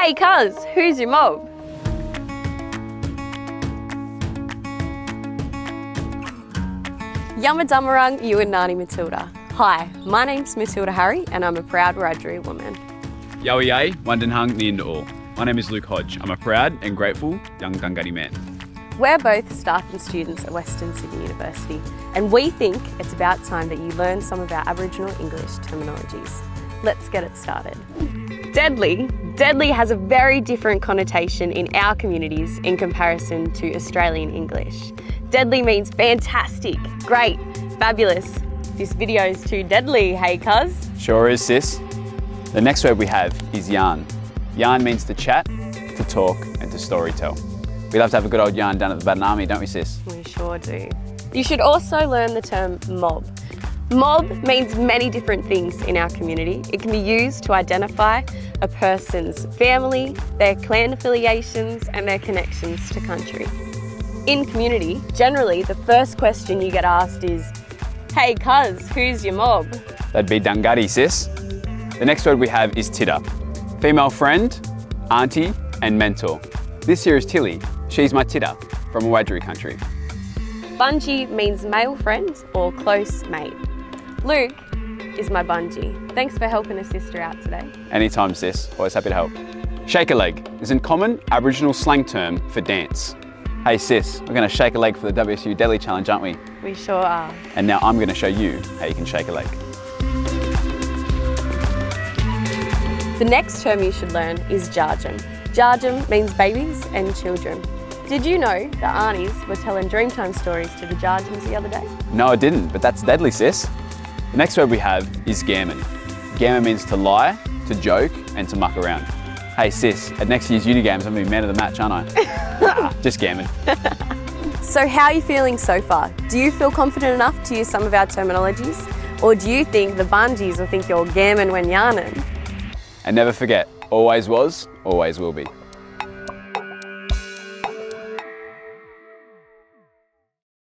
Hey cuz, who's your mob? Yummadummerung, you and Nani Matilda. Hi, my name's Matilda Harry and I'm a proud Wiradjuri woman. Yowie, Wandinhung Niindaul. My name is Luke Hodge. I'm a proud and grateful young Dunghutti man. We're both staff and students at Western Sydney University and we think it's about time that you learn some of our Aboriginal English terminologies. Let's get it started. Deadly. Deadly has a very different connotation in our communities in comparison to Australian English. Deadly means fantastic, great, fabulous. This video's too deadly, hey cuz? Sure is, sis. The next word we have is yarn. Yarn means to chat, to talk, and to storytell. We love to have a good old yarn down at the Baden Army, don't we, sis? We sure do. You should also learn the term mob. Mob means many different things in our community. It can be used to identify a person's family, their clan affiliations, and their connections to country. In community, generally the first question you get asked is, hey cuz, who's your mob? That'd be Dunghutti, sis. The next word we have is tidda. Female friend, auntie, and mentor. This here is Tilly. She's my tidda from Wiradjuri country. Bungie means male friend or close mate. Luke is my Bungie. Thanks for helping a sister out today. Anytime, sis. Always happy to help. Shake a leg is a common Aboriginal slang term for dance. Hey sis, we're going to shake a leg for the WSU Deadly Challenge, aren't we? We sure are. And now I'm going to show you how you can shake a leg. The next term you should learn is jarjum. Jarjum means babies and children. Did you know that aunties were telling Dreamtime stories to the jarjums the other day? No, I didn't, but that's deadly, sis. The next word we have is gammon. Gammon means to lie, to joke, and to muck around. Hey sis, at next year's uni games I'm going to be man of the match, aren't I? Just gammon. So how are you feeling so far? Do you feel confident enough to use some of our terminologies? Or do you think the bungies will think you're gammon when yarning? And never forget, always was, always will be.